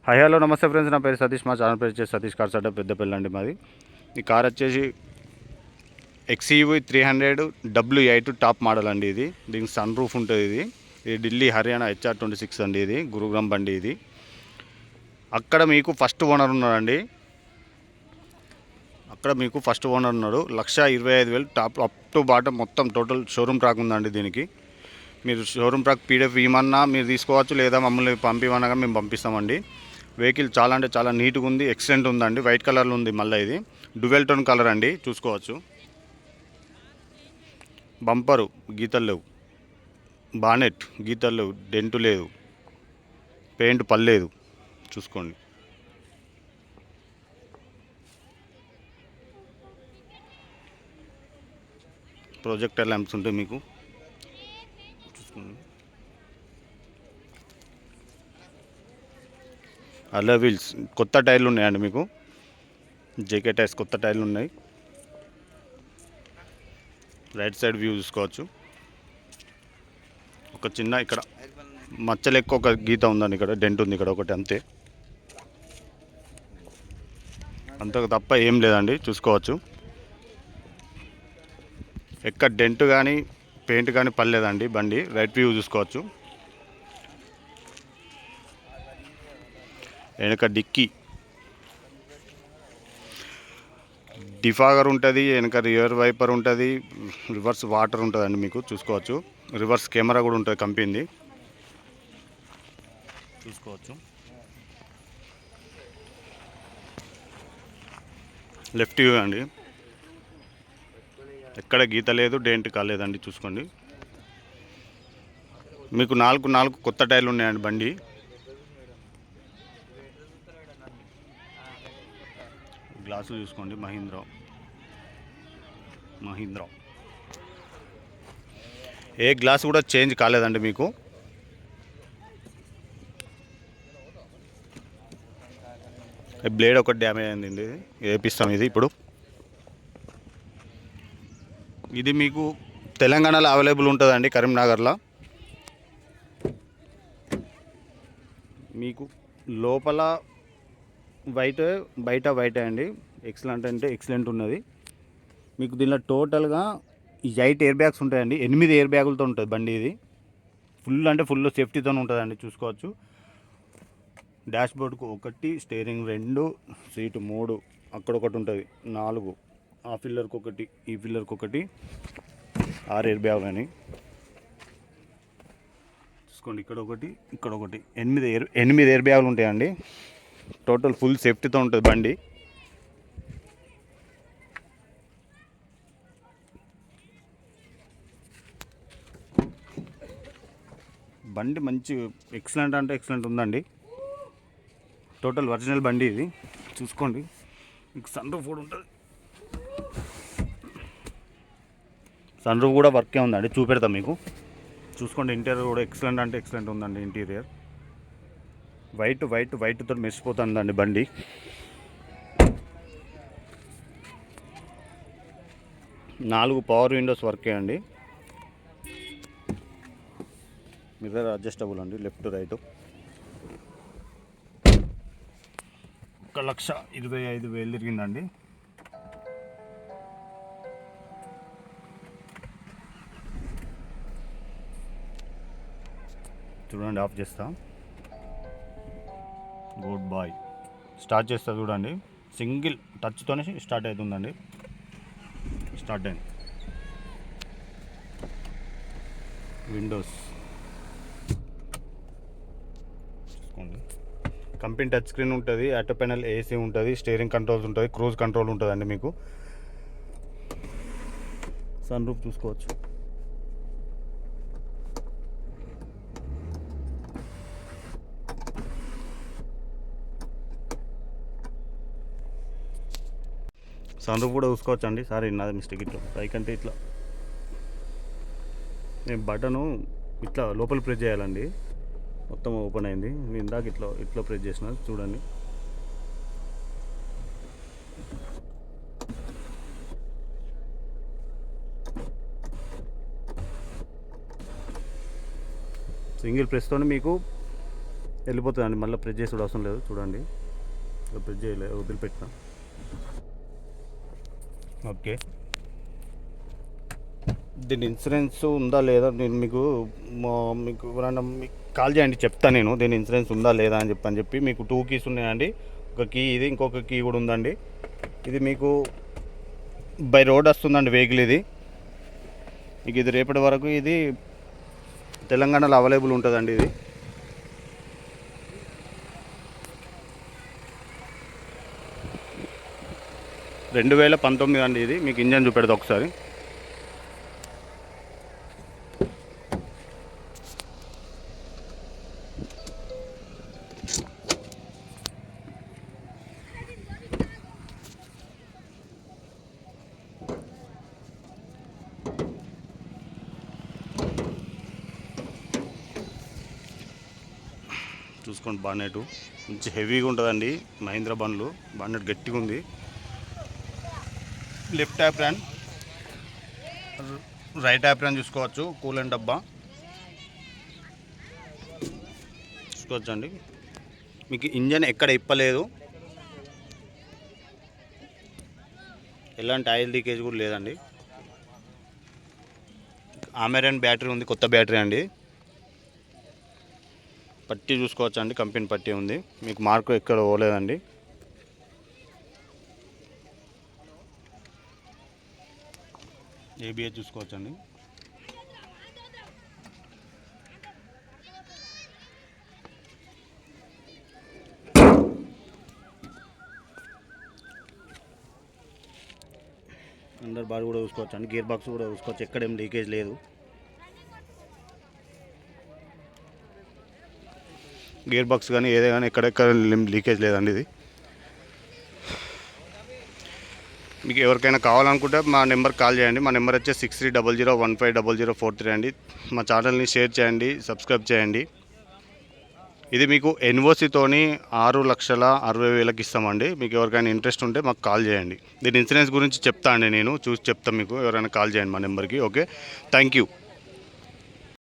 Hi hello నమస్తే friends, నా పేరు సతీష్. మా ఛానల్ పేరు వచ్చేసి సతీష్ కార్స్ అడ్డా పెద్దపల్లి అండి మాది. ఈ కార్ వచ్చేసి XUV 300 W8 టాప్ మోడల్ అండి. దీనికి సన్ రూఫ్ ఉంటుంది. ఇది ఢిల్లీ హర్యానా HR26 అండి. ఇది గురుగ్రామ్ బండి. ఇది అక్కడ మీకు ఫస్ట్ ఓనర్ ఉన్నాడండి. అక్కడ మీకు ఫస్ట్ ఓనర్ ఉన్నాడు. 1,25,000 టాప్ అప్ టు బాటమ్ మొత్తం టోటల్ షోరూమ్ ట్రాక్ ఉందండి. దీనికి మీరు షోరూమ్ ట్రాక్ PDF ఇవ్వమన్నా మీరు తీసుకోవచ్చు, లేదా మమ్మల్ని పంపిమనగా మేము పంపిస్తామండి. వెహికల్ చాలా అంటే చాలా నీట్గా ఉంది, ఎక్సలెంట్ ఉందండి. వైట్ కలర్లో ఉంది. మళ్ళీ ఇది డ్యువెల్ టోన్ కలర్ అండి, చూసుకోవచ్చు. బంపరు గీతలు లేవు, బానెట్ గీతలు లేవు, డెంటు లేదు, పెయింట్ పల్లేదు, చూసుకోండి. ప్రొజెక్టర్ ల్యాంప్స్ ఉంటాయి మీకు, చూసుకోండి. అలా వీల్స్ కొత్త టైర్లు ఉన్నాయండి మీకు. JK టైర్స్ కొత్త టైర్లు ఉన్నాయి. రైట్ సైడ్ వ్యూ చూసుకోవచ్చు. ఒక చిన్న ఇక్కడ మచ్చలెక్క ఒక గీత ఉందండి, ఇక్కడ డెంట్ ఉంది ఇక్కడ ఒకటి, అంతే. అంతకు తప్ప ఏం లేదండి, చూసుకోవచ్చు. ఎక్కడ డెంట్ కానీ పెయింట్ కానీ పర్లేదండి బండి. రైట్ వ్యూ చూసుకోవచ్చు. వెనక డిక్కీ డిఫాగర్ ఉంటుంది, వెనక రియర్ వైపర్ ఉంటుంది, రివర్స్ వాటర్ ఉంటుందండి మీకు, చూసుకోవచ్చు. రివర్స్ కెమెరా కూడా ఉంటుంది కంపెనీది, చూసుకోవచ్చు. లెఫ్ట్ వ్యూ అండి, ఎక్కడ గీత లేదు, డెంట్ కాలేదండి, చూసుకోండి. మీకు నాలుగు కొత్త టైర్లు ఉన్నాయండి బండి. గ్లాసులు చూసుకోండి, మహీంద్రా ఏ గ్లాస్ కూడా చేంజ్ కాలేదండి మీకు. బ్లేడ్ ఒకటి డ్యామేజ్ అయింది, వేపిస్తాం ఇది ఇప్పుడు. ఇది మీకు తెలంగాణలో అవైలబుల్ ఉంటుందండి, కరీంనగర్లో. మీకు లోపల వైట్, బయట వైట్ అండి. ఎక్సలెంట్ అంటే ఎక్సలెంట్ ఉన్నది. మీకు దీనిలో టోటల్గా 8 ఎయిర్ బ్యాగ్స్ ఉంటాయండి. 8 ఎయిర్ బ్యాగులతో ఉంటుంది బండి. ఇది ఫుల్ అంటే ఫుల్ సేఫ్టీతో ఉంటుందండి, చూసుకోవచ్చు. డాష్ బోర్డ్కు 1, స్టీరింగ్ 2, సీటు 3, అక్కడ ఒకటి ఉంటుంది 4, ఆ పిల్లర్కి 1, ఈ పిల్లర్కి 1, 6 ఎయిర్ బ్యాగ్ అని చూసుకోండి. ఇక్కడ 1, ఇక్కడ 1, 8 ఎయిర్ బ్యాగులు ఉంటాయండి. టోటల్ ఫుల్ సేఫ్టీతో ఉంటుంది బండి. బండి మంచి ఎక్సలెంట్ అంటే ఎక్సలెంట్ ఉందండి. టోటల్ ఒరిజినల్ బండి ఇది, చూసుకోండి. మీకు సన్ రూఫ్ కూడా ఉంటుంది. సన్ రూఫ్ కూడా వర్కే ఉందండి, చూపెడతాం మీకు, చూసుకోండి. ఇంటీరియర్ కూడా ఎక్సలెంట్ అంటే ఎక్సలెంట్ ఉందండి. ఇంటీరియర్ వైట్తో మెరిసిపోతుందండి బండి. నాలుగు పవర్ విండోస్ వర్కే అండి. మిర్రర్ అడ్జస్టబుల్ అండి, లెఫ్ట్ రైట్. 1,25,000 తిరిగిందండి. చూడండి, ఆఫ్ చేస్తా. Good boy. స్టార్ట్ చేస్తా చూడండి. సింగిల్ టచ్తోనే స్టార్ట్ అవుతుందండి. స్టార్ట్ అయింది. విండోస్ చూసుకోండి. కంపెనీ టచ్ స్క్రీన్ ఉంటుంది, ఆటో ప్యానెల్ AC ఉంటుంది, స్టీరింగ్ కంట్రోల్స్ ఉంటుంది, క్రూజ్ కంట్రోల్ ఉంటుందండి మీకు. సన్ రూఫ్ చూసుకోవచ్చు. సన్ రూఫ్ కూడా చూసుకోవచ్చు అండి. సారీ, నాది మిస్టేక్. ఇట్లా పైకంటే ఇట్లా నేను బటను ఇట్లా లోపల ప్రెస్ చేయాలండి, మొత్తం ఓపెన్ అయింది. నేను ఇందాక ఇట్లా ప్రెస్ చేసిన, చూడండి. సింగిల్ ప్రెస్తో మీకు వెళ్ళిపోతుందండి. మళ్ళీ ప్రెస్ చేసి అవసరం లేదు. చూడండి, ప్రెస్ చేయలేదు, వదిలిపెట్టిన. ఓకే, దీని ఇన్సూరెన్స్ ఉందా లేదా నేను మీకు ఎవరైనా మీకు కాల్ చేయండి, చెప్తాను నేను దీని ఇన్సూరెన్స్ ఉందా లేదా అని చెప్పి. మీకు 2 కీస్ ఉన్నాయండి. ఒక కీ ఇది, ఇంకొక కీ కూడా ఉందండి. ఇది మీకు బై రోడ్ వస్తుందండి వెహికల్ ఇది. మీకు ఇది రేపటి వరకు ఇది తెలంగాణలో అవైలబుల్ ఉంటుందండి. ఇది 2019 అండి. ఇది మీకు ఇంజన్ చూపెడతా ఒకసారి. చూసుకోండి, బానెట్ మంచి హెవీగా ఉంటుందండి. మహీంద్రా బండ్లు బానెట్ గట్టిగా ఉంది. లెఫ్ట్ యాప్రాన్, రైట్ యాప్రాన్ చూసుకోవచ్చు. కూలెంట్ డబ్బా చూసుకోవచ్చు అండి. మీకు ఇంజన్ ఎక్కడ ఇప్పలేదు, ఎలాంటి ఆయిల్ లీకేజ్ కూడా లేదండి. అమెరాన్ బ్యాటరీ ఉంది, కొత్త బ్యాటరీ అండి. పట్టీ చూసుకోవచ్చు అండి, కంపెనీ పట్టీ ఉంది. మీకు మార్కు ఎక్కడ పోలేదండి. ఏబిఎస్ చూసుకోవచ్చు అండి. అండర్ బార్ కూడా చూసుకోవచ్చు అండి. గేర్ బాక్స్ కూడా చూసుకోవచ్చు, ఎక్కడేం లీకేజ్ లేదు. గేర్ బాక్స్ కానీ ఏదే కానీ ఎక్కడెక్కడ లీకేజ్ లేదండి. ఇది మీకు ఎవరికైనా కావాలనుకుంటే మా నెంబర్ కాల్ చేయండి. మా నెంబర్ వచ్చి 6300150043 అండి. మా ఛానల్ని షేర్ చేయండి, సబ్స్క్రైబ్ చేయండి. ఇది మీకు ఎన్ఓసితోని 6,60,000 ఇస్తామండి. మీకు ఎవరికైనా ఇంట్రెస్ట్ ఉంటే మాకు కాల్ చేయండి. దీని ఇన్సూరెన్స్ గురించి చెప్తా అండి, నేను చూసి చెప్తాను మీకు. ఎవరైనా కాల్ చేయండి మా నెంబర్కి. Okay, thank you.